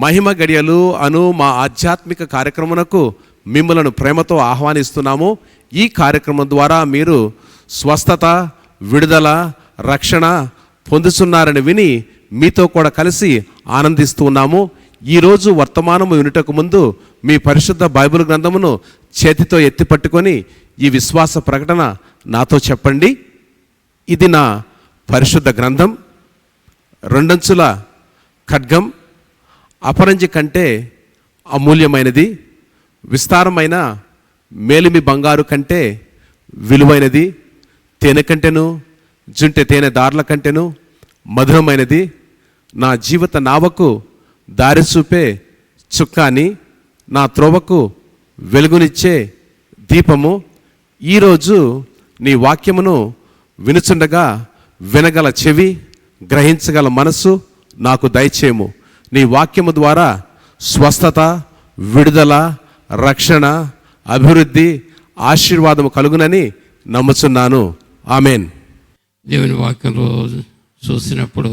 మహిమ గడియలు అను మా ఆధ్యాత్మిక కార్యక్రమమునకు మిమ్మలను ప్రేమతో ఆహ్వానిస్తున్నాము. ఈ కార్యక్రమం ద్వారా మీరు స్వస్థత, విడుదల, రక్షణ పొందుతున్నారని విని మీతో కూడా కలిసి ఆనందిస్తూ ఉన్నాము. ఈరోజు వర్తమానము వినుటకు ముందు మీ పరిశుద్ధ బైబిల్ గ్రంథమును చేతితో ఎత్తిపట్టుకొని ఈ విశ్వాస ప్రకటన నాతో చెప్పండి. ఇది నా పరిశుద్ధ గ్రంథం, రెండంచుల ఖడ్గం, అపరంజి కంటే అమూల్యమైనది, విస్తారమైన మేలిమి బంగారు కంటే విలువైనది, తేనె కంటెను జుంటె తేనె దారుల కంటెను మధురమైనది, నా జీవిత నావకు దారి చూపే చుక్కాని, నా త్రోవకు వెలుగునిచ్చే దీపము. ఈరోజు నీ వాక్యమును వినుచుండగా వినగల చెవి, గ్రహించగల మనస్సు నాకు దయచేయము. నీ వాక్యము ద్వారా స్వస్థత, విడుదల, రక్షణ, అభివృద్ధి, ఆశీర్వాదము కలుగునని నమ్ముచున్నాను. ఆమెన్. దేవుని వాక్యంలో చూసినప్పుడు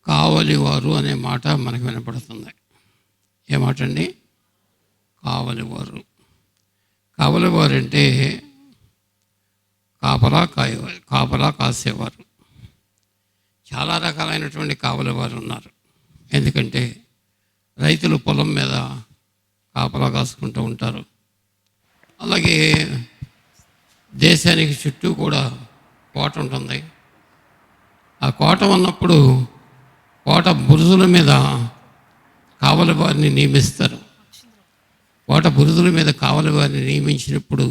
కావలివారు అనే మాట మనకు వినపడుతుంది. ఏ మాట అండి? కావలివారు. కావలివారు అంటే కాపలా కాసేవారు. చాలా రకాలైనటువంటి కావలివారు ఉన్నారు. ఎందుకంటే రైతులు పొలం మీద కాపలా కాసుకుంటూ ఉంటారు. అలాగే దేశానికి చుట్టూ కూడా కోట ఉంటుంది. ఆ కోట ఉన్నప్పుడు కోట బురుజుల మీద కావలి వారిని నియమిస్తారు. కోట బురుజుల మీద కావలి వారిని నియమించినప్పుడు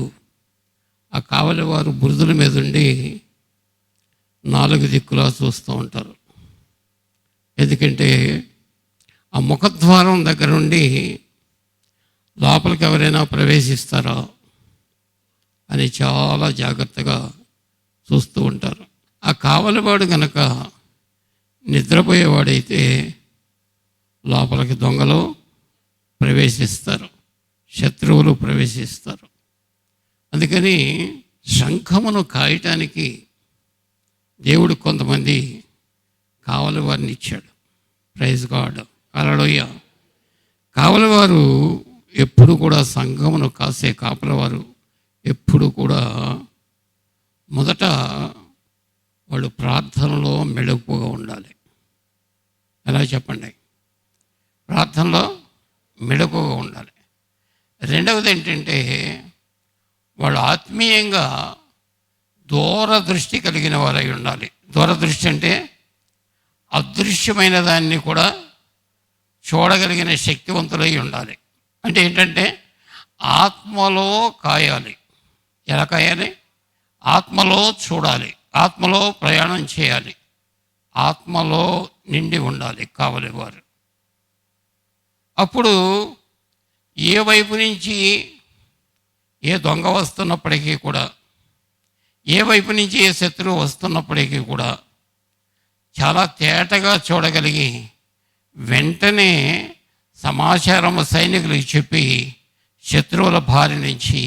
ఆ కావలి వారు బురుజుల మీద ఉండి 4 దిక్కులా చూస్తూ ఉంటారు. ఎందుకంటే ఆ ముఖద్వారం దగ్గర నుండి లోపలికి ఎవరైనా ప్రవేశిస్తారా అని చాలా జాగ్రత్తగా చూస్తూ ఉంటారు. ఆ కావలివాడు కనుక నిద్రపోయేవాడైతే లోపలికి దొంగలు ప్రవేశిస్తారు, శత్రువులు ప్రవేశిస్తారు. అందుకని శంఖమును కాయటానికి దేవుడు కొంతమంది కావలివారిని ఇచ్చాడు. ప్రైజ్ గాడ్, హల్లెలూయా. కావలివారు ఎప్పుడు కూడా సంఘమును కాసే కాపలవారు ఎప్పుడు కూడా మొదట వాళ్ళు ప్రార్థనలో మెళకువగా ఉండాలి. ఎలా చెప్పండి? ప్రార్థనలో మెళకువగా ఉండాలి. రెండవది ఏంటంటే వాళ్ళు ఆత్మీయంగా దూరదృష్టి కలిగిన వారై ఉండాలి. దూరదృష్టి అంటే అదృశ్యమైన దాన్ని కూడా చూడగలిగిన శక్తివంతులై ఉండాలి. అంటే ఏంటంటే ఆత్మలో కాయాలి. ఎలా కాయాలి? ఆత్మలో చూడాలి, ఆత్మలో ప్రయాణం చేయాలి, ఆత్మలో నిండి ఉండాలి కావలివారు. అప్పుడు ఏ వైపు నుంచి ఏ దొంగ వస్తున్నప్పటికీ కూడా, ఏ వైపు నుంచి ఏ శత్రువు వస్తున్నప్పటికీ కూడా చాలా తేటగా చూడగలిగి వెంటనే సమాచారము సైనికులకు చెప్పి శత్రువుల బారి నుంచి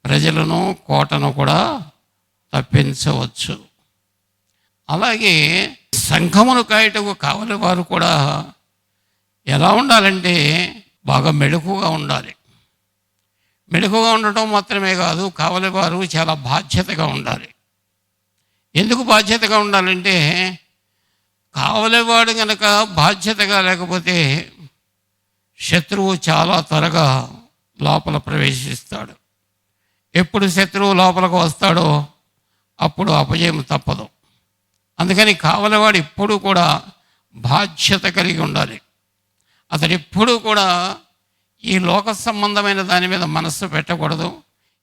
ప్రజలను, కోటను కూడా తప్పించవచ్చు. అలాగే సంఘమును కాయటకు కావలి వారు కూడా ఎలా ఉండాలంటే బాగా మెళకువగా ఉండాలి. మెళకువగా ఉండటం మాత్రమే కాదు, కావలి వారు చాలా బాధ్యతగా ఉండాలి. ఎందుకు బాధ్యతగా ఉండాలంటే కావలివాడు కనుక బాధ్యతగా లేకపోతే శత్రువు చాలా త్వరగా లోపల ప్రవేశిస్తాడు. ఎప్పుడు శత్రువు లోపలికి వస్తాడో అప్పుడు అపజయం తప్పదు. అందుకని కావలివాడు ఎప్పుడు కూడా బాధ్యత కలిగి ఉండాలి. అతడు ఎప్పుడూ కూడా ఈ లోక సంబంధమైన దాని మీద మనస్సు పెట్టకూడదు.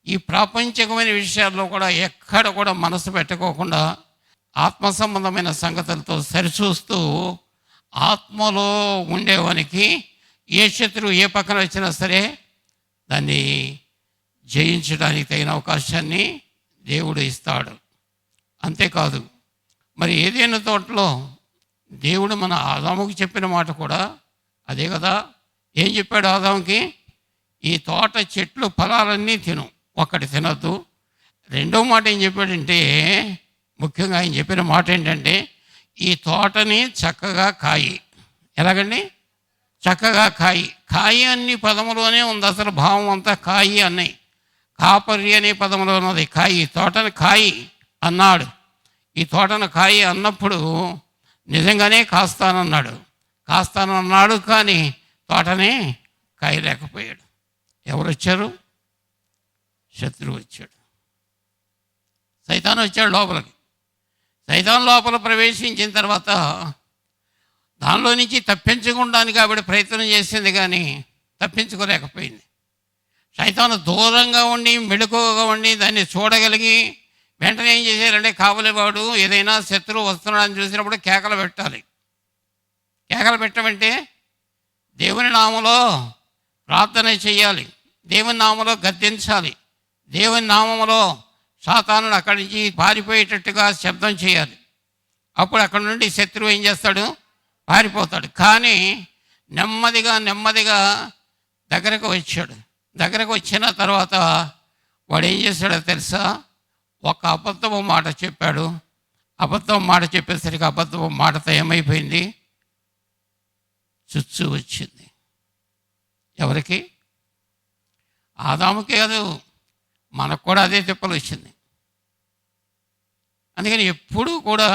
ఈ ప్రాపంచికమైన విషయాల్లో కూడా ఎక్కడ కూడా మనస్సు పెట్టుకోకుండా ఆత్మ సంబంధమైన సంగతులతో సరిచూస్తూ ఆత్మలో ఉండేవానికి ఏ శత్రువు ఏ పక్కన వచ్చినా సరే దాన్ని జయించడానికి తగిన అవకాశాన్ని దేవుడు ఇస్తాడు. అంతేకాదు, మరి ఏదైనా తోటలో దేవుడు మన ఆదాముకి చెప్పిన మాట కూడా అదే కదా. ఏం చెప్పాడు ఆదాముకి? ఈ తోట చెట్లు ఫలాలన్నీ తిను, ఒక్కటి తినద్దు. రెండో మాట ఏం చెప్పాడంటే, ముఖ్యంగా ఆయన చెప్పిన మాట ఏంటంటే ఈ తోటని చక్కగా కాయి. ఎలాగండి? చక్కగా కాయి. కాయి అన్ని పదములోనే ఉంది, అసలు భావం అంతా కాయి అన్నాయి. కాపరి అనే పదంలో ఉన్నది కాయి. తోటను కాయి అన్నాడు. ఈ తోటను కాయి అన్నప్పుడు నిజంగానే కాస్తానన్నాడు, కానీ తోటనే కాయలేకపోయాడు. ఎవరు వచ్చారు? శత్రువు వచ్చాడు. సైతాను వచ్చాడు లోపలికి. సైతాన్ లోపల ప్రవేశించిన తర్వాత దానిలో నుంచి తప్పించుకోవడానికి ఆవిడ ప్రయత్నం చేసింది, కానీ తప్పించుకోలేకపోయింది. సైతాను దూరంగా ఉండి మెళకువగా ఉండి దాన్ని చూడగలిగి వెంటనే ఏం చేశారంటే, కావలివాడు ఏదైనా శత్రువు వస్తున్నాడని చూసినప్పుడు కేకలు పెట్టాలి. కేకలు పెట్టమంటే దేవుని నామములో ప్రార్థన చేయాలి, దేవుని నామములో గద్దించాలి, దేవుని నామములో సాతానుడు అక్కడి నుంచి పారిపోయేటట్టుగా శబ్దం చేయాలి. అప్పుడు అక్కడి నుండి శత్రువు ఏం చేస్తాడు? పారిపోతాడు. కానీ నెమ్మదిగా దగ్గరకు వచ్చాడు. దగ్గరకు వచ్చిన తర్వాత వాడు ఏం చేశాడో తెలుసా? ఒక అబద్ధపు మాట చెప్పాడు. అబద్ధం మాట చెప్పేసరికి అబద్ధపు మాటతో ఏమైపోయింది? చుచ్చు వచ్చింది. ఎవరికి? ఆదాముకే కాదు, మనకు కూడా అదే తిప్పలు వచ్చింది. అందుకని ఎప్పుడూ కూడా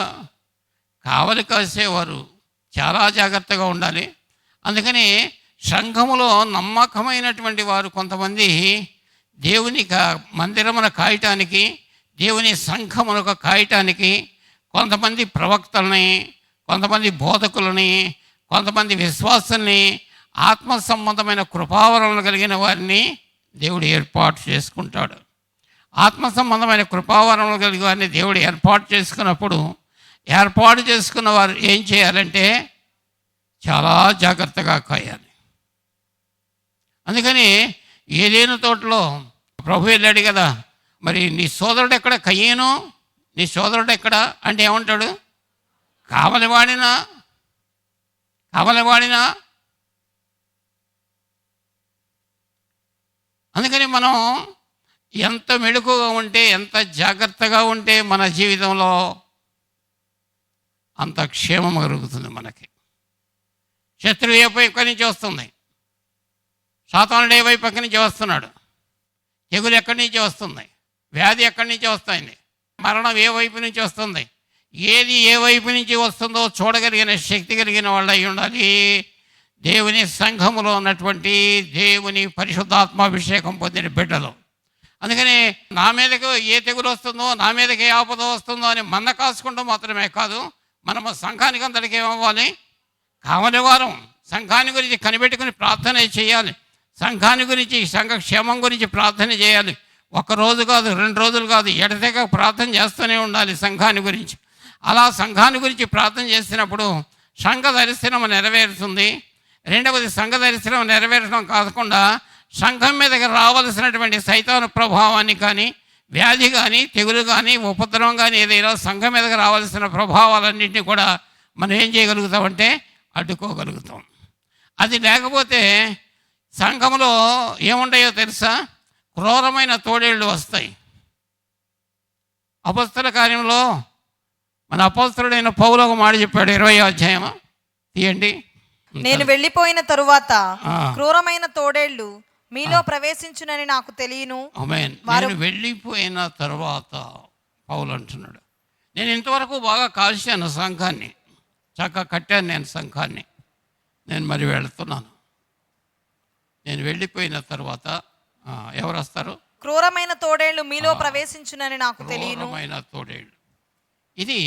కావలి కాసేవారు చాలా జాగ్రత్తగా ఉండాలి. అందుకని సంఘములో నమ్మకమైనటువంటి వారు కొంతమంది దేవుని మందిరమును కాయటానికి, దేవుని సంఘమును కాయటానికి కొంతమంది ప్రవక్తలని, కొంతమంది బోధకులని, కొంతమంది విశ్వాసుల్ని, ఆత్మ సంబంధమైన కృపావరణలు కలిగిన వారిని దేవుడు ఏర్పాటు చేసుకుంటాడు. ఆత్మ సంబంధమైన కృపావరణలు కలిగిన వారిని దేవుడు ఏర్పాటు చేసుకున్నప్పుడు, ఏర్పాటు చేసుకున్న వారు ఏం చేయాలంటే చాలా జాగ్రత్తగా కాయాలి. అందుకని ఏదేను తోటలో ప్రభు వెళ్ళాడు కదా, మరి నీ సోదరుడు ఎక్కడ? కయ్యేను నీ సోదరుడు ఎక్కడ అంటే ఏమంటాడు? కావలివాడినా. అందుకని మనం ఎంత మెళకువగా ఉంటే, ఎంత జాగ్రత్తగా ఉంటే మన జీవితంలో అంత క్షేమం కలుగుతుంది మనకి. శత్రువు ఏ వైపు నుంచి వస్తుంది? సాతానుడు ఏ వైపు నుంచి వస్తున్నాడు? తెగులు ఎక్కడి నుంచి వస్తుంది? వ్యాధి ఎక్కడి నుంచి వస్తుంది? మరణం ఏ వైపు నుంచి వస్తుంది? ఏది ఏ వైపు నుంచి వస్తుందో చూడగలిగిన శక్తి కలిగిన వాళ్ళు అయి ఉండాలి. దేవుని సంఘములో ఉన్నటువంటి దేవుని పరిశుద్ధాత్మాభిషేకం పొందిన బిడ్డలు. అందుకని నా మీదకు ఏ తెగులు వస్తుందో, నా మీదకి ఏ ఆపద వస్తుందో అని మన్న కాసుకుంటూ మాత్రమే కాదు, మనము సంఘానికి అందరికీ ఏమవ్వాలి? కావలివారం. సంఘాన్ని గురించి కనిపెట్టుకుని ప్రార్థన చేయాలి. సంఘాన్ని గురించి, సంఘ క్షేమం గురించి ప్రార్థన చేయాలి. ఒక్కరోజు కాదు, 2 రోజులు కాదు, ఎడతెగ ప్రార్థన చేస్తూనే ఉండాలి సంఘాన్ని గురించి. అలా సంఘాన్ని గురించి ప్రార్థన చేసినప్పుడు సంఘ దర్శనం నెరవేరుతుంది. రెండవది, సంఘ దర్శనం నెరవేరడం కాకుండా సంఘం మీదకి రావాల్సినటువంటి సైతాను ప్రభావాన్ని కానీ, వ్యాధి కానీ, తెగులు కానీ, ఉపద్రవం కానీ, ఏదైనా సంఘం మీదకి రావాల్సిన ప్రభావాలన్నింటినీ కూడా మనం ఏం చేయగలుగుతామంటే అడ్డుకోగలుగుతాం. అది లేకపోతే సంఘంలో ఏముంటాయో తెలుసా? క్రూరమైన తోడేళ్ళు వస్తాయి. అపొస్తల కార్యంలో మన అపొస్తలుడైన పౌలు ఒక మాట చెప్పాడు, 20వ అధ్యాయం తీయండి. నేను వెళ్ళిపోయిన తరువాత క్రూరమైన తోడేళ్ళు మీలో ప్రవేశించునని నాకు తెలియను. ఆమేన్. నేను వెళ్ళిపోయిన తర్వాత పౌలు అంటున్నాడు, నేను ఇంతవరకు బాగా కాల్చాను సంఘాన్ని, చక్కగా కట్టాను నేను సంఘాన్ని, నేను మరి వెళుతున్నాను. నేను వెళ్ళిపోయిన తర్వాత ఎవరు వస్తారు? క్రూరమైన తోడేళ్ళు మీలో ప్రవేశించునని నాకు తెలియను. క్రూరమైన తోడేళ్ళు. ఇది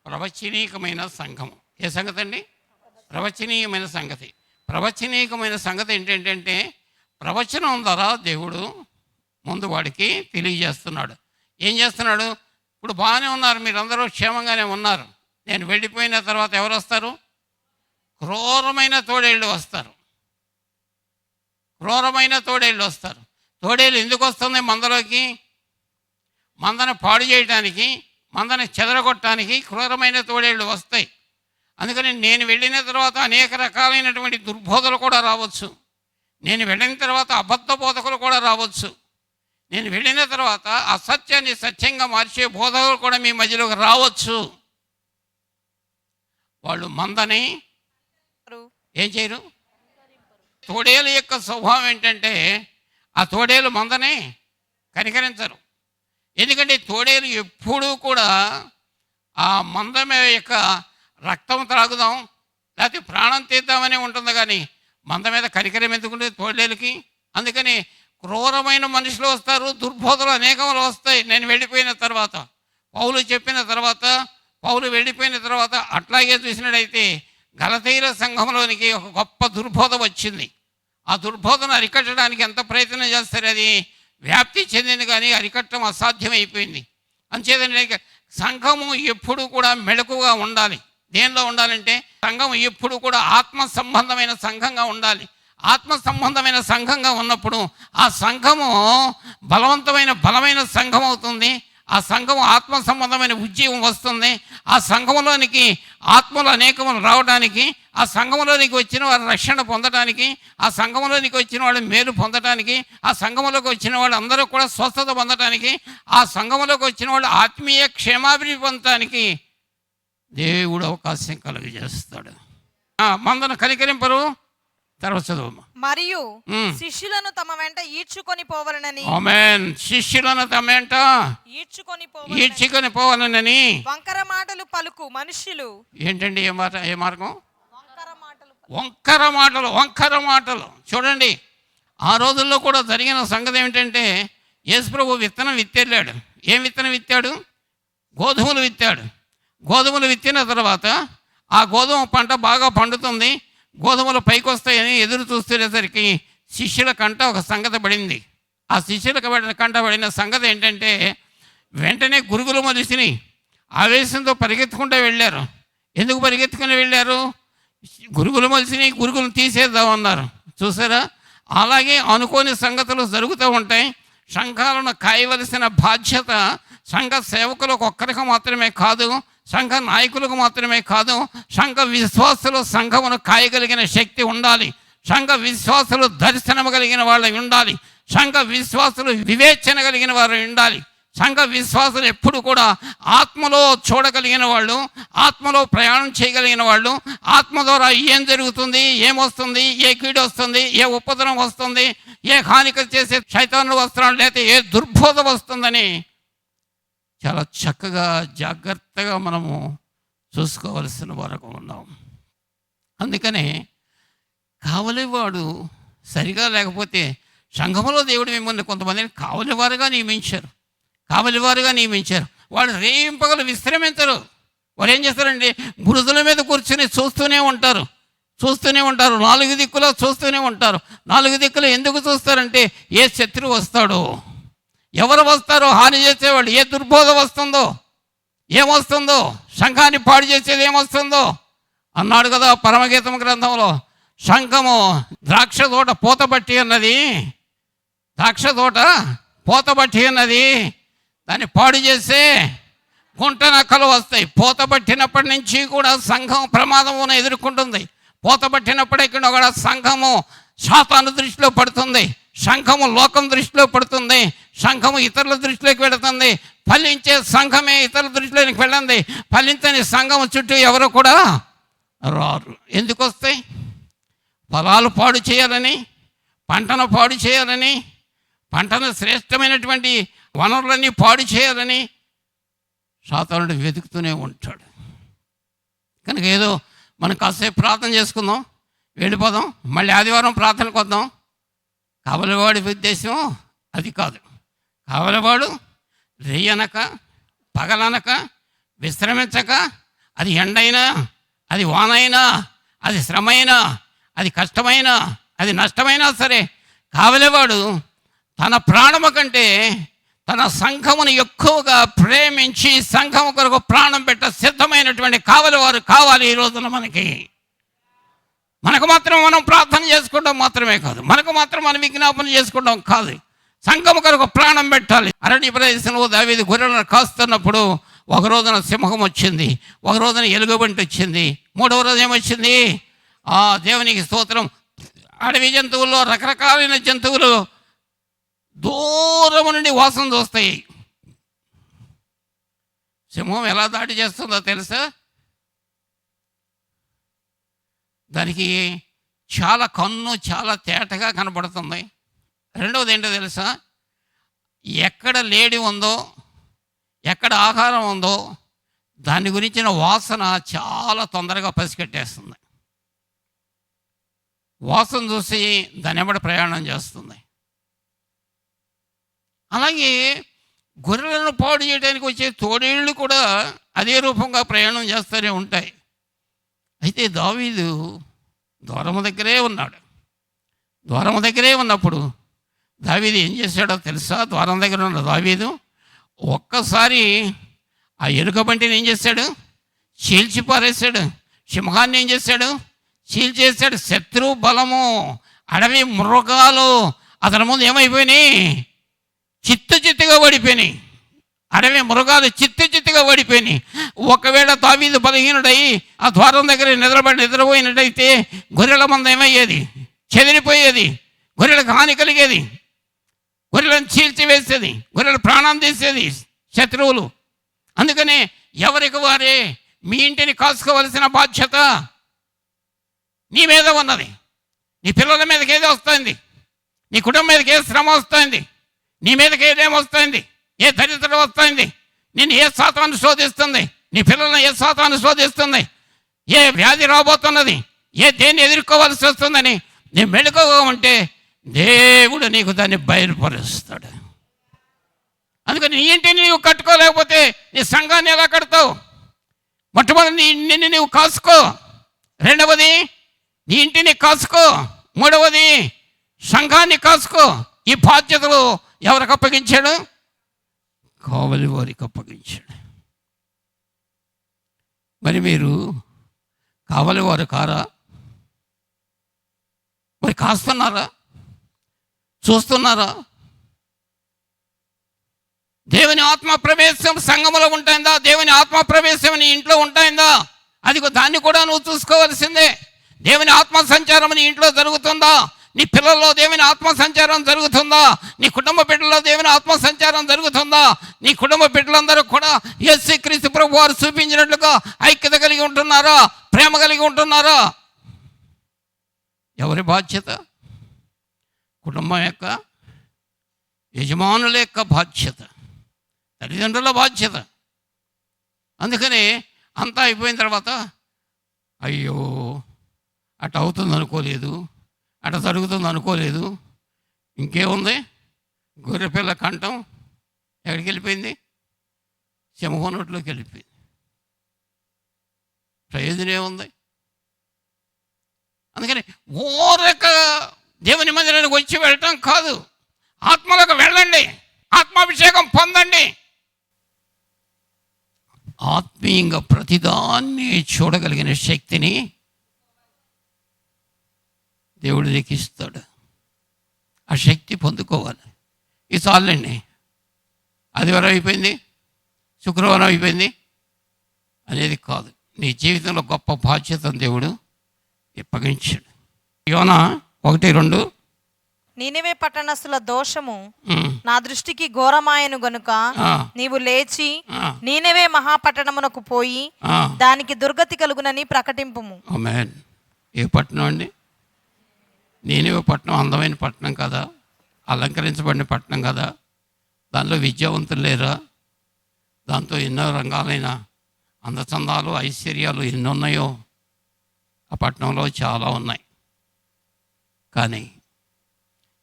ప్రవచనీకమైన సంఘం. ఏ సంగతి అండి? ప్రవచనీయమైన సంగతి. ప్రవచనీయమైన సంగతి ఏంటంటే ప్రవచనం ద్వారా దేవుడు ముందు వాడికి తెలియజేస్తున్నాడు. ఏం చేస్తున్నాడు? ఇప్పుడు బాగానే ఉన్నారు, మీరందరూ క్షేమంగానే ఉన్నారు. నేను వెళ్ళిపోయిన తర్వాత ఎవరు వస్తారు? క్రూరమైన తోడేళ్ళు వస్తారు. క్రూరమైన తోడేళ్ళు వస్తారు. తోడేళ్ళు ఎందుకు వస్తుంది మందలోకి? మందను పాడు చేయడానికి, మందను చెదరగొట్టడానికి క్రూరమైన తోడేళ్ళు వస్తాయి. అందుకని నేను వెళ్ళిన తర్వాత అనేక రకాలైనటువంటి దుర్బోధలు కూడా రావచ్చు. నేను వెళ్ళిన తర్వాత అబద్ధ బోధకులు కూడా రావచ్చు. నేను వెళ్ళిన తర్వాత అసత్యాన్ని సత్యంగా మార్చే బోధకులు కూడా మీ మధ్యలోకి రావచ్చు. వాళ్ళు మందని ఏం చేయరు? తోడేలు యొక్క స్వభావం ఏంటంటే ఆ తోడేలు మందని కనికరించరు. ఎందుకంటే తోడేలు ఎప్పుడూ కూడా ఆ మందమే యొక్క రక్తం త్రాగుదాం లేకపోతే ప్రాణం తీద్దామని ఉంటుంది, కానీ మంద మీద కనికరం ఎందుకుంటే తోడేలుకి. అందుకని క్రూరమైన మనుషులు వస్తారు, దుర్బోధలు అనేకములు వస్తాయి. నేను వెళ్ళిపోయిన తర్వాత, పౌలు చెప్పిన తర్వాత, పౌలు వెళ్ళిపోయిన తర్వాత అట్లాగే చూసినట్టయితే గలతీయుల సంఘంలోనికి ఒక గొప్ప దుర్బోధ వచ్చింది. ఆ దుర్బోధను అరికట్టడానికి ఎంత ప్రయత్నం చేస్తారు, అది వ్యాప్తి చెందింది, కానీ అరికట్టడం అసాధ్యమైపోయింది. అంచేతంటే సంఘము ఎప్పుడు కూడా మెళకుగా ఉండాలి. దేనిలో ఉండాలంటే సంఘం ఎప్పుడు కూడా ఆత్మ సంబంధమైన సంఘంగా ఉండాలి. ఆత్మ సంబంధమైన సంఘంగా ఉన్నప్పుడు ఆ సంఘము బలమైన సంఘం అవుతుంది. ఆ సంఘం ఆత్మ సంబంధమైన ఉద్యమం వస్తుంది. ఆ సంఘంలోనికి ఆత్మలు అనేకములు రావడానికి, ఆ సంఘంలోనికి వచ్చిన వారు రక్షణ పొందడానికి, ఆ సంఘంలోనికి వచ్చిన వాళ్ళు మేలు పొందడానికి, ఆ సంఘంలోకి వచ్చిన వాళ్ళు అందరూ కూడా స్వస్థత పొందడానికి, ఆ సంఘంలోకి వచ్చిన వాళ్ళు ఆత్మీయ క్షేమాభివృద్ధి పొందడానికి దేవుడు అవకాశం కలుగజేస్తాడు. మందను కనికరింపరు. తర్వాత చదువు. మరియు శిష్యులను తమ వెంట ఈడ్చుకొని పోవాలనని, ఆమేన్, శిష్యులను తమ వెంట ఈడ్చుకొని పోవాలనని వంకర మాటలు పలుకు మనుషులు. ఏంటండి ఏ మాట, ఏ మార్గం? వంకర మాటలు. చూడండి, ఆ రోజుల్లో కూడా జరిగిన సంగతి ఏమిటంటే యేసుప్రభు విత్తనం విత్తెళ్ళాడు. ఏం విత్తనం విత్తాడు? గోధుమలు విత్తాడు. గోధుమలు విత్తిన తర్వాత ఆ గోధుమ పంట బాగా పండుతుంది, గోధుమలు పైకి వస్తాయని ఎదురు చూస్తునేసరికి శిష్యుల కంట ఒక సంగతి పడింది. ఆ శిష్యులకు కంట పడిన సంగతి ఏంటంటే వెంటనే గురుగులు మొలిసినాయి. ఆవేశంతో పరిగెత్తుకుంటూ వెళ్ళారు. ఎందుకు పరిగెత్తుకుని వెళ్ళారు? గురుగులు మొలిసినాయి, గురుగులు తీసేద్దామన్నారు. చూసారా? అలాగే అనుకోని సంగతులు జరుగుతూ ఉంటాయి. సంఘాలను కాయవలసిన బాధ్యత సంఘ సేవకులకు ఒక్కరికి మాత్రమే కాదు, సంఘ నాయకులకు మాత్రమే కాదు, సంఘ విశ్వాసులు సంఘమును కాయగలిగిన శక్తి ఉండాలి. సంఘ విశ్వాసులు దర్శనము కలిగిన వాళ్ళు ఉండాలి. సంఘ విశ్వాసులు వివేచన కలిగిన వారు ఉండాలి. సంఘ విశ్వాసులు ఎప్పుడు కూడా ఆత్మలో చూడగలిగిన వాళ్ళు, ఆత్మలో ప్రయాణం చేయగలిగిన వాళ్ళు, ఆత్మ ద్వారా ఏం జరుగుతుంది, ఏమొస్తుంది, ఏ కీడు వస్తుంది, ఏ ఉపద్రవం వస్తుంది, ఏ హానిక చేసే శైతానులు వస్తున్నాడు, లేకపోతే ఏ దుర్బోధ వస్తుందని చాలా చక్కగా జాగ్రత్తగా మనము చూసుకోవలసిన వరకు ఉన్నాం. అందుకనే కావలివాడు సరిగా లేకపోతే సంఘములో దేవుడు మిమ్మల్ని కొంతమందిని కావలివారుగా నియమించారు. వాళ్ళు రేయింపగలు విశ్రమించరు. వారు ఏం చేస్తారండి? బురుదుల మీద కూర్చొని చూస్తూనే ఉంటారు. నాలుగు దిక్కులో చూస్తూనే ఉంటారు. నాలుగు దిక్కులు ఎందుకు చూస్తారంటే ఏ శత్రువు వస్తాడో, ఎవరు వస్తారో హాని చేసేవాళ్ళు, ఏ దుర్బోధ వస్తుందో, ఏమొస్తుందో, సంఘాన్ని పాడు చేసేది ఏమొస్తుందో అన్నాడు కదా పరమగీతం గ్రంథంలో. సంఘము ద్రాక్ష తోట పూతబట్టి ఉన్నది, దాన్ని పాడు చేసే గుంట నక్కలు వస్తాయి. పూతబట్టినప్పటి నుంచి కూడా సంఘం ప్రమాదమును ఎదుర్కొంటుంది. పూతబట్టినప్పుడే కూడా సంఘము సాతాను దృష్టిలో పడుతుంది, సంఘము లోకం దృష్టిలో పడుతుంది, సంఘము ఇతరుల దృష్టిలోకి వెళుతుంది. ఫలించే సంఘమే ఇతరుల దృష్టిలోకి వెళ్ళండి. ఫలించని సంఘము చుట్టూ ఎవరు కూడా రారు. ఎందుకు వస్తాయి? ఫలాలు పాడు చేయాలని, పంటను పాడు చేయాలని, పంటను శ్రేష్టమైనటువంటి వనరులన్నీ పాడు చేయాలని సాతానుడు వెతుకుతూనే ఉంటాడు. కనుక ఏదో మనం కాసేపు ప్రార్థన చేసుకుందాం, వెళ్ళిపోదాం, మళ్ళీ ఆదివారం ప్రార్థనకు వద్దాం. కావలివాడి ఉద్దేశం అది కాదు. కావలివాడు రేయనక పగలనక విశ్రమించక, అది ఎండైనా, అది వానైనా, అది శ్రమైనా, అది కష్టమైనా, అది నష్టమైనా సరే కావలివాడు తన ప్రాణము కంటే తన సంఘమును ఎక్కువగా ప్రేమించి సంఘము కొరకు ప్రాణం పెట్ట సిద్ధమైనటువంటి కావలివారు కావాలి ఈ రోజున మనకు మాత్రం మనం ప్రార్థన చేసుకోవడం మాత్రమే కాదు, మనకు మాత్రం మనం విజ్ఞాపన చేసుకోవడం కాదు, సంఘము కొరకు ప్రాణం పెట్టాలి. అరణ్య ప్రదేశంలో దావీదు గొర్రెలను కాస్తున్నప్పుడు ఒక రోజున సింహం వచ్చింది, ఒక రోజున ఎలుగుబంటి వచ్చింది, మూడవ రోజు ఏమొచ్చింది? దేవునికి స్తోత్రం, అడవి జంతువుల్లో రకరకాలైన జంతువులు దూరం నుండి వాసన చూస్తాయి. సింహం ఎలా దాడి చేస్తుందో తెలుసా? దానికి చాలా కన్ను చాలా తేటగా కనబడుతుంది. రెండవది ఏంటో తెలుసా, ఎక్కడ లేడి ఉందో, ఎక్కడ ఆహారం ఉందో దాని గురించిన వాసన చాలా తొందరగా పసిగట్టేస్తుంది. వాసన చూసి దాని వెంబడి ప్రయాణం చేస్తుంది. అలాగే గొర్రెలను పాడు చేయడానికి వచ్చే తోడేళ్ళు కూడా అదే రూపంగా ప్రయాణం చేస్తూనే ఉంటాయి. అయితే దావీదు ద్వారము దగ్గరే ఉన్నాడు. ద్వారం దగ్గరే ఉన్నప్పుడు దావీదు ఏం చేశాడో తెలుసా? ద్వారం దగ్గర ఉన్న దావీదు ఒక్కసారి ఆ ఎలుక బంటిని ఏం చేశాడు? చీల్చి పారేశాడు. సింహాన్ని ఏం చేశాడు? చీల్చేశాడు. శత్రు బలము, అడవి మృగాలు అతని ముందు ఏమైపోయినాయి? చిత్తుగా ఓడిపోయినాయి. అడవి మృగాలు చిత్తుగా ఓడిపోయినాయి. ఒకవేళ దావీదు బలహీనుడై ఆ ద్వారం దగ్గర నిద్రపోయినట్టయితే గొర్రెల మంద ఏమయ్యేది? చెదిరిపోయేది. గొర్రెలకు హాని కలిగేది. గొర్రెలను చీల్చివేసేది. గొర్రెల ప్రాణం తీసేది శత్రువులు. అందుకనే ఎవరికి వారే మీ ఇంటిని కాసుకోవలసిన బాధ్యత నీ మీద ఉన్నది. నీ పిల్లల మీదకి ఏదో వస్తుంది, నీ కుటుంబం మీదకి ఏ శ్రమ వస్తుంది, నీ మీదకి ఏదేం వస్తుంది, ఏ దరిద్రం వస్తుంది, నేను ఏ సాతాను శోధిస్తుంది, నీ పిల్లలను ఏ సాతాను శోధిస్తుంది, ఏ వ్యాధి రాబోతున్నది, ఏ దేన్ని ఎదుర్కోవాల్సి వస్తుందని నీ మెళుకువగా ఉంటే దేవుడు నీకు దాన్ని బయలుపరుస్తాడు. అందుకని నీ ఇంటిని నీవు కట్టుకోలేకపోతే నీ సంఘాన్ని ఎలా కడతావు? మొట్టమొదటి నిన్ను నీవు కాసుకో. రెండవది నీ ఇంటిని కాసుకో. మూడవది సంఘాన్ని కాసుకో. ఈ బాధ్యతలు ఎవరికి అప్పగించాడు? కావలి వారికి అప్పగించాడు. మరి మీరు కావలి వారు కారా? మరి కాస్తున్నారా? చూస్తున్నారా? దేవుని ఆత్మ ప్రవేశం సంఘములో ఉంటుందా? దేవుని ఆత్మ ప్రవేశం నీ ఇంట్లో ఉంటుందా? అది దాన్ని కూడా నువ్వు చూసుకోవాల్సిందే. దేవుని ఆత్మ సంచారం నీ ఇంట్లో జరుగుతుందా? నీ పిల్లల్లో దేవుని ఆత్మ సంచారం జరుగుతుందా? నీ కుటుంబ బిడ్డల్లో దేవుని ఆత్మ సంచారం జరుగుతుందా? నీ కుటుంబ బిడ్డలందరూ కూడా యేసుక్రీస్తు ప్రభువు వారు చూపించినట్లుగా ఐక్యత కలిగి ఉంటున్నారా? ప్రేమ కలిగి ఉంటున్నారా? ఎవరి బాధ్యత? కుటుంబం యొక్క యజమానుల యొక్క బాధ్యత, తల్లిదండ్రుల బాధ్యత. అందుకని అంతా అయిపోయిన తర్వాత అయ్యో అటు అవుతుంది అనుకోలేదు, అటు జరుగుతుంది అనుకోలేదు, ఇంకేముంది? గొర్రెపిల్ల కంఠం ఎక్కడికి వెళ్ళిపోయింది? సింహం నోట్లోకి వెళ్ళిపోయింది. ప్రయోజనం ఏముంది? అందుకని ఓరక దేవుని మందిరానికి వచ్చి వెళ్ళటం కాదు, ఆత్మలోకి వెళ్ళండి, ఆత్మాభిషేకం పొందండి. ఆత్మీయంగా ప్రతిదాన్ని చూడగలిగిన శక్తిని దేవుడు నీకు ఇస్తాడు. ఆ శక్తి పొందుకోవాలి. ఇది చాలండి. ఆదివారం అయిపోయింది, శుక్రవారం అయిపోయింది అనేది కాదు. నీ జీవితంలో గొప్ప బాధ్యతను దేవుడు అప్పగించాడు. యోనా 1:2 నీనెవే పట్టణస్థుల దోషము నా దృష్టికి ఘోరమాయను గనుక నీవు లేచి నీనెవే మహాపట్టణమునకు పోయి దానికి దుర్గతి కలుగునని ప్రకటింపుము. ఆమేన్. ఏ పట్టణం అండి? నీనెవే పట్టణం అందమైన పట్టణం కదా, అలంకరించబడిన పట్టణం కదా, దానిలో విద్యావంతులు లేరా? దాంతో ఎన్నో రంగాలైన అందచందాలు ఐశ్వర్యాలు ఎన్ని ఉన్నాయో ఆ పట్టణంలో చాలా ఉన్నాయి. కానీ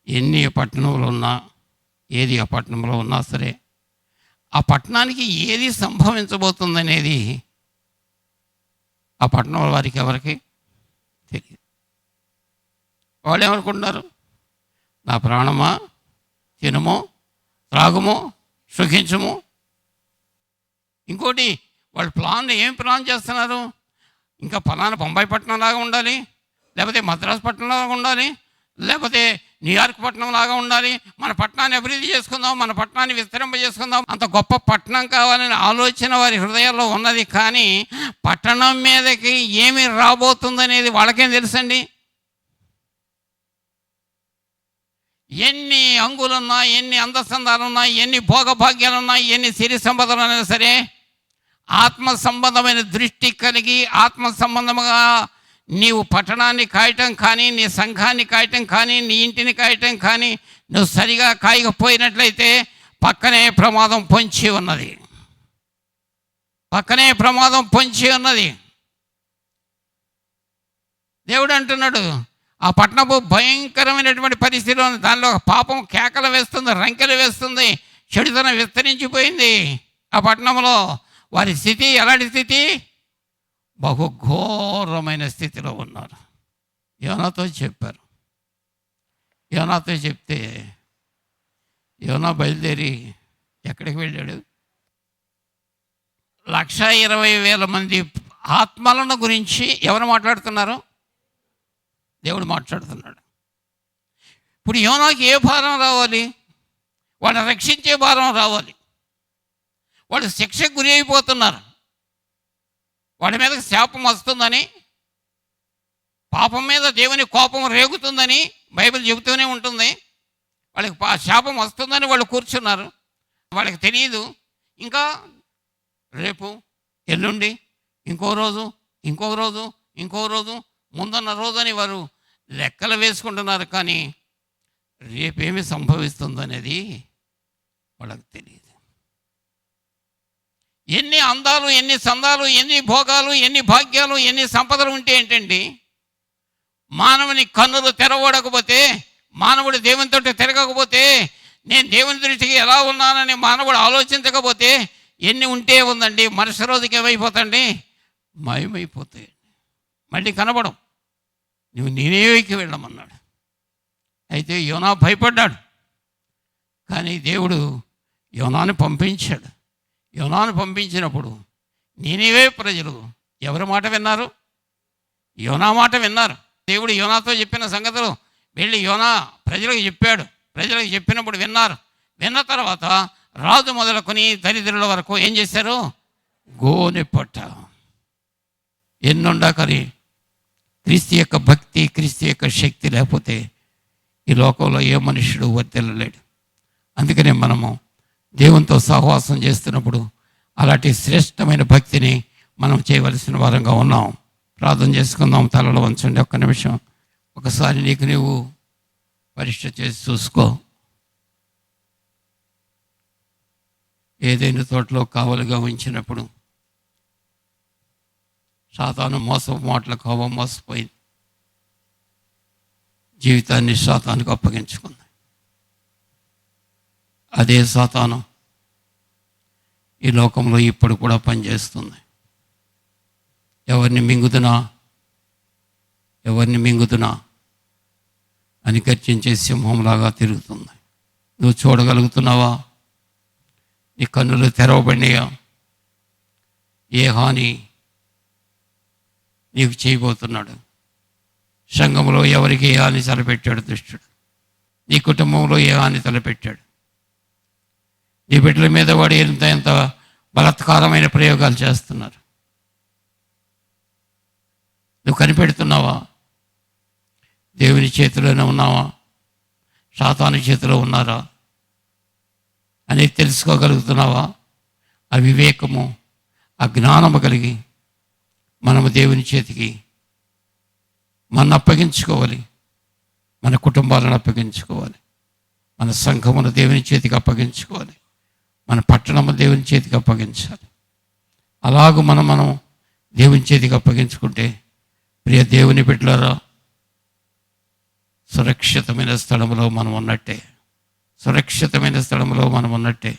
ఎన్ని పట్టణంలో ఉన్నా, ఏది ఆ పట్టణంలో ఉన్నా సరే, ఆ పట్టణానికి ఏది సంభవించబోతుందనేది ఆ పట్టణంలో వారికి ఎవరికి తెలియదు. వాళ్ళు ఏమనుకుంటున్నారు? నా ప్రాణమా, తినము, త్రాగుము, సుఖించము. ఇంకోటి వాళ్ళు ఏం ప్లాన్ చేస్తున్నారు? ఇంకా ఫలానా బొంబాయి పట్టణం లాగా ఉండాలి, లేకపోతే మద్రాసు పట్టణం లాగా ఉండాలి, లేకపోతే న్యూయార్క్ పట్టణం లాగా ఉండాలి, మన పట్టణాన్ని అభివృద్ధి చేసుకుందాం, మన పట్టణాన్ని విస్తరింపజేసుకుందాం, అంత గొప్ప పట్టణం కావాలనే ఆలోచన వారి హృదయాల్లో ఉన్నది. కానీ పట్టణం మీదకి ఏమి రాబోతుందనేది వాళ్ళకేం తెలుసండి? ఎన్ని అంగులున్నా, ఎన్ని అందచందాలున్నా, ఎన్ని భోగభాగ్యాలున్నా, ఎన్ని సిరి సంపదలున్నా సరే, ఆత్మ సంబంధమైన దృష్టి కలిగి ఆత్మ సంబంధముగా నీవు పట్టణాన్ని కాయటం కానీ, నీ సంఘాన్ని కాయటం కానీ, నీ ఇంటిని కాయటం కానీ నువ్వు సరిగా కాయకపోయినట్లయితే పక్కనే ప్రమాదం పొంచి ఉన్నది. పక్కనే ప్రమాదం పొంచి ఉన్నది. దేవుడు అంటున్నాడు, ఆ పట్టణపు భయంకరమైనటువంటి పరిస్థితిలో దానిలో పాపం కేకలు వేస్తుంది, రంకెలు వేస్తుంది, చెడుతనం విస్తరించిపోయింది. ఆ పట్టణంలో వారి స్థితి ఎలాంటి స్థితి? బహుఘోరమైన స్థితిలో ఉన్నారు. యోనాతో చెప్పారు. యోనాతో చెప్తే యోనా బయలుదేరి ఎక్కడికి వెళ్ళాడు? 1,20,000 మంది ఆత్మలను గురించి ఎవరు మాట్లాడుతున్నారు? దేవుడు మాట్లాడుతున్నాడు. ఇప్పుడు యోనాకి ఏ భారం రావాలి? వాడిని రక్షించే భారం రావాలి. వాడు శిక్షకు గురి అయిపోతున్నారు. వాడి మీద శాపం వస్తుందని, పాపం మీద దేవుని కోపం రేగుతుందని బైబిల్ చెబుతూనే ఉంటుంది. వాళ్ళకి శాపం వస్తుందని వాళ్ళు కూర్చున్నారు. వాళ్ళకి తెలియదు ఇంకా రేపు, ఎల్లుండి, ఇంకో రోజు, ఇంకో రోజు, ఇంకో రోజు, ముందున్న రోజు అని వారు లెక్కలు వేసుకుంటున్నారు. కానీ రేపేమి సంభవిస్తుందో అనేది వాళ్ళకి తెలియదు. ఎన్ని అందాలు, ఎన్ని సందాలు, ఎన్ని భోగాలు, ఎన్ని భాగ్యాలు, ఎన్ని సంపదలు ఉంటే ఏంటండి? మానవుని కన్నులు తెరవడకపోతే, మానవుడు దేవునితో తిరగకపోతే, నేను దేవుని దృష్టికి ఎలా ఉన్నానని మానవుడు ఆలోచించకపోతే ఎన్ని ఉంటే ఉందండి, మరుసటి రోజుకి ఏమైపోతాండి? మాయమైపోతాయి. మళ్ళీ కనబడం. నువ్వు నీనేవేకి వెళ్ళమన్నాడు. అయితే యోనా భయపడ్డాడు. కానీ దేవుడు యోనాను పంపించాడు. యోనాను పంపించినప్పుడు నీనేవే ప్రజలు ఎవరి మాట విన్నారు? యోనా మాట విన్నారు. దేవుడు యోనాతో చెప్పిన సంగతులు వెళ్ళి యోనా ప్రజలకు చెప్పాడు. ప్రజలకు చెప్పినప్పుడు విన్నారు. విన్న తర్వాత రాజు మొదలుకొని దరిద్రుల వరకు ఏం చేశారు? గోనె పట్ట. ఎన్నుండా కానీ క్రీస్తు యొక్క భక్తి, క్రీస్తు యొక్క శక్తి లేకపోతే ఈ లోకంలో ఏ మనుషుడు వర్తిల్లలేడు. అందుకనే మనము దేవునితో సహవాసం చేస్తున్నప్పుడు అలాంటి శ్రేష్టమైన భక్తిని మనం చేయవలసిన వారంగా ఉన్నాం. ప్రార్థన చేసుకుందాం. తలలో వంచండి ఒక్క నిమిషం. ఒకసారి నీకు నువ్వు పరీక్ష చేసి చూసుకో. ఏదైనా తోటలో కావలిగా ఉంచినప్పుడు సాతాను మోసపు మాటలకు హవ్వ మోసపోయింది. జీవితాన్ని సాతానుకు అప్పగించుకుంది. అదే సాతాను ఈ లోకంలో ఇప్పుడు కూడా పనిచేస్తుంది. ఎవరిని మింగుతున్నా అని గర్జించే సింహంలాగా తిరుగుతుంది. నువ్వు చూడగలుగుతున్నావా? నీ కన్నులు తెరవబడినాయా? ఏ హాని నీకు చేయబోతున్నాడు? సంఘంలో ఎవరికి ఏ హాని తలపెట్టాడు దుష్టుడు? నీ కుటుంబంలో ఏ హాని తలపెట్టాడు? నీ బిడ్డల మీద వాడు ఎంత బలాత్కారమైన ప్రయోగాలు చేస్తున్నారు. నువ్వు కనిపెడుతున్నావా? దేవుని చేతిలోనే ఉన్నావా? సాతాను చేతిలో ఉన్నారా అని తెలుసుకోగలుగుతున్నావా? ఆ వివేకము, ఆ జ్ఞానము కలిగి మనము దేవుని చేతికి మన అప్పగించుకోవాలి. మన కుటుంబాలను అప్పగించుకోవాలి. మన సంఘమును దేవుని చేతికి అప్పగించుకోవాలి. మన పట్టణము దేవుని చేతికి అప్పగించాలి. అలాగూ మనం దేవుని చేతికి అప్పగించుకుంటే ప్రియ దేవుని బిడ్డలారా, సురక్షితమైన స్థలంలో మనం ఉన్నట్టే. సురక్షితమైన స్థలంలో మనం ఉన్నట్టే.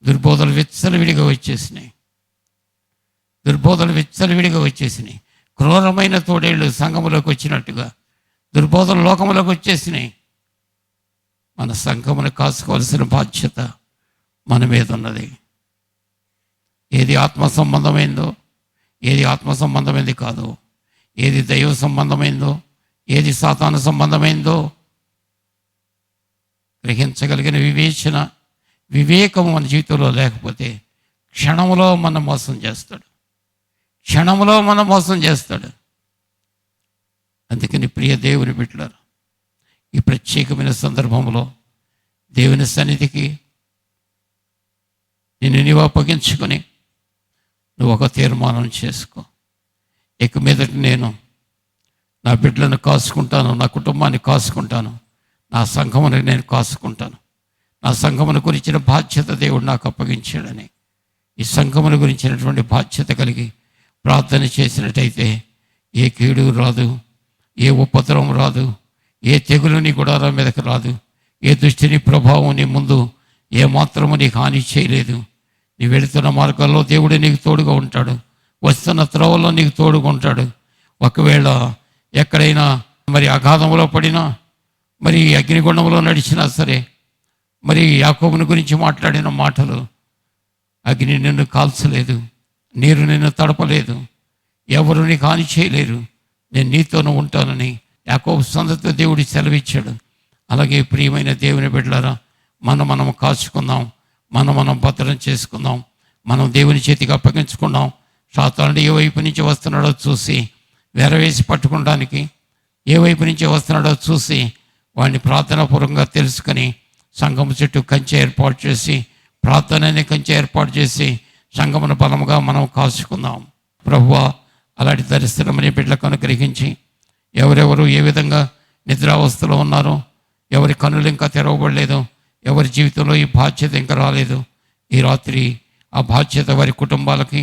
దుర్బోధలు విచ్చలవిడిగా వచ్చేసినాయి. క్రూరమైన తోడేళ్ళు సంఘములోకి వచ్చినట్టుగా దుర్బోధలు లోకములోకి వచ్చేసినాయి. మన సంఘమును కాసుకోవాల్సిన బాధ్యత మన మీద ఉన్నది. ఏది ఆత్మ సంబంధమైందో, ఏది ఆత్మ సంబంధమైంది కాదో, ఏది దైవ సంబంధమైందో, ఏది సాతాను సంబంధమైందో గ్రహించగలిగిన వివేకము మన జీవితంలో లేకపోతే క్షణములో మనం మోసం చేస్తాడు. అందుకని ప్రియ దేవుని బిడ్డలారా, ఈ ప్రత్యేకమైన సందర్భంలో దేవుని సన్నిధికి నిన్ను నీవు అప్పగించుకొని నువ్వు ఒక తీర్మానం చేసుకో. ఇక మీదట నేను నా బిడ్డలను కాసుకుంటాను, నా కుటుంబాన్ని కాసుకుంటాను, నా సంఘమును నేను కాసుకుంటాను. నా సంఘమును గురించిన బాధ్యత దేవుడు నాకు అప్పగించాడని ఈ సంఘమును గురించినటువంటి బాధ్యత కలిగి ప్రార్థన చేసినట్టయితే ఏ కీడు రాదు, ఏ ఉపద్రవం రాదు, ఏ తెగులు నీ గుడారం మీదకి రాదు, ఏ దుష్టిని ప్రభావం నీ ముందు ఏ మాత్రము నీకు హాని చేయలేదు. నీ వెళుతున్న మార్గాల్లో దేవుడు నీకు తోడుగా ఉంటాడు, వస్తున్న త్రోవల్లో నీకు తోడుగా ఉంటాడు. ఒకవేళ ఎక్కడైనా మరి అగాధంలో పడినా, మరి అగ్నిగుండంలో నడిచినా సరే, మరి యాకోబుని గురించి మాట్లాడిన మాటలు, అగ్ని నిన్ను కాల్చలేదు, నీరు నిన్ను తడపలేదు, ఎవరు నీకు హాని చేయలేరు, నేను నీతోనూ ఉంటానని యాకోబు సంతతితో దేవుడి సెలవిచ్చాడు. అలాగే ప్రియమైన దేవుని బిడ్డలారా, మనం కాచుకుందాం, మనం భద్రం చేసుకుందాం, మనం దేవుని చేతికి అప్పగించుకుందాం. సాతానుడు ఏ వైపు నుంచి వస్తున్నాడో చూసి వెరవేసి పట్టుకోవడానికి, ఏ వైపు నుంచి వస్తున్నాడో చూసి వాడిని ప్రార్థనాపూర్వకంగా తెలుసుకొని సంఘం చుట్టూ కంచె ఏర్పాటు చేసి, ప్రార్థన అనే కంచె ఏర్పాటు చేసి సంఘమును బలముగా మనం కాచుకుందాం. ప్రభువా, అలాంటి దరిద్రమనే బిడ్డలకు అనుగ్రహించి, ఎవరెవరు ఏ విధంగా నిద్రావస్థలో ఉన్నారో, ఎవరి కన్నులు ఇంకా తెరవబడలేదో, ఎవరి జీవితంలో ఈ బాధ్యత ఇంకా రాలేదు, ఈ రాత్రి ఆ బాధ్యత వారి కుటుంబాలకి,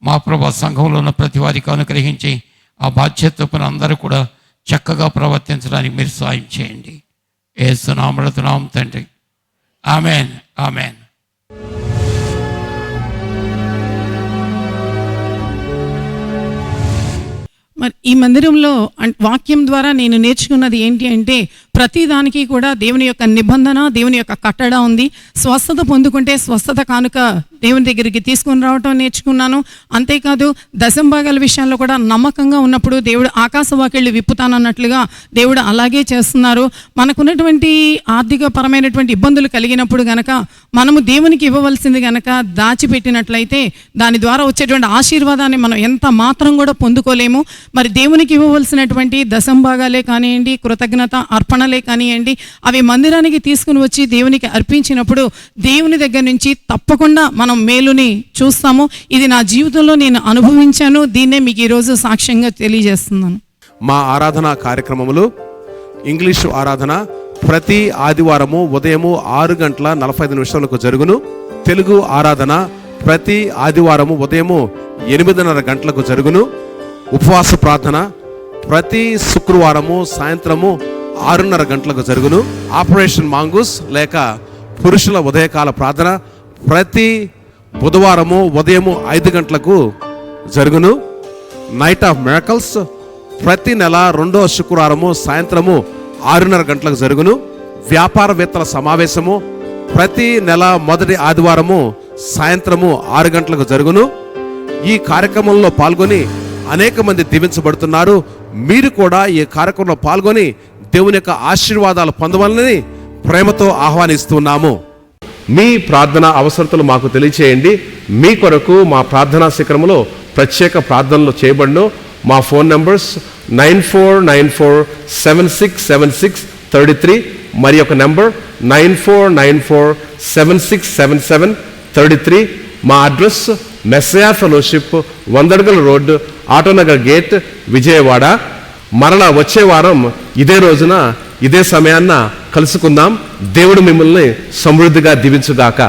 మా ప్రభా సంఘంలో ఉన్న ప్రతి వారికి అనుగ్రహించి ఆ బాధ్యత పైన అందరూ కూడా చక్కగా ప్రవర్తించడానికి మీరు సాయం చేయండి. యేసు నామమున తండ్రి, ఆమెన్, ఆమెన్. మరి ఈ మందిరంలో వాక్యం ద్వారా నేను నేర్చుకున్నది ఏంటి అంటే, ప్రతి దానికి కూడా దేవుని యొక్క నిబంధన, దేవుని యొక్క కట్టడ ఉంది. స్వస్థత పొందుకుంటే స్వస్థత కానుక దేవుని దగ్గరికి తీసుకొని రావటం నేర్చుకున్నాను. అంతేకాదు దశంభాగాల విషయాల్లో కూడా నమ్మకంగా ఉన్నప్పుడు దేవుడు ఆకాశవాకిళ్ళు విప్పుతానన్నట్లుగా దేవుడు అలాగే చేస్తున్నారు. మనకున్నటువంటి ఆర్థిక పరమైనటువంటి ఇబ్బందులు కలిగినప్పుడు గనక మనము దేవునికి ఇవ్వవలసింది గనక దాచిపెట్టినట్లయితే దాని ద్వారా వచ్చేటువంటి ఆశీర్వాదాన్ని మనం ఎంత మాత్రం కూడా పొందుకోలేము. మరి దేవునికి ఇవ్వవలసినటువంటి దశంభాగాలే కానివ్వండి, కృతజ్ఞత అర్పణలే కానివ్వండి, అవి మందిరానికి తీసుకుని వచ్చి దేవునికి అర్పించినప్పుడు దేవుని దగ్గర నుంచి తప్పకుండా మనం మేలుని చూస్తాము. ఇది నా జీవితంలో నేను అనుభవించాను. దీన్నే మీకు ఈరోజు సాక్ష్యంగా తెలియజేస్తున్నాను. మా ఆరాధన కార్యక్రమములు, ఇంగ్లీషు ఆరాధన ప్రతి ఆదివారము ఉదయము 6:45 జరుగును. తెలుగు ఆరాధన ప్రతి ఆదివారము ఉదయము 8:30 గంటలకు జరుగును. ఉపవాస ప్రార్థన ప్రతి శుక్రవారము సాయంత్రము 6:30 గంటలకు జరుగును. ఆపరేషన్ మాంగూస్ లేక పురుషుల ఉదయకాల ప్రార్థన ప్రతి బుధవారము ఉదయము 5 గంటలకు జరుగును. నైట్ ఆఫ్ మిరకల్స్ ప్రతి నెల 2వ శుక్రవారము సాయంత్రము 6:30 గంటలకు జరుగును. వ్యాపారవేత్తల సమావేశము ప్రతి నెల మొదటి ఆదివారము సాయంత్రము 6 గంటలకు జరుగును. ఈ కార్యక్రమంలో పాల్గొని అనేక మంది దీవించబడుతున్నారు. మీరు కూడా ఈ కార్యక్రమంలో పాల్గొని దేవుని యొక్క ఆశీర్వాదాలు పొందవాలని ప్రేమతో ఆహ్వానిస్తున్నాము. మీ ప్రార్థన అవసరతలు మాకు తెలియచేయండి. మీ కొరకు మా ప్రార్థనా శిఖరములో ప్రత్యేక ప్రార్థనలు చేయబడును. మా ఫోన్ నంబర్స్ 9494767633 మరి ఒక నంబర్ 9494767733. మా అడ్రస్ మెస్సయా ఫెలోషిప్, 100 అడుగుల రోడ్, ఆటోనగర్ గేట్, విజయవాడ. మరలా వచ్చే వారం ఇదే రోజున ఇదే సమయాన్న కలుసుకుందాం. దేవుడు మిమ్మల్ని సమృద్ధిగా దీవించుగాక.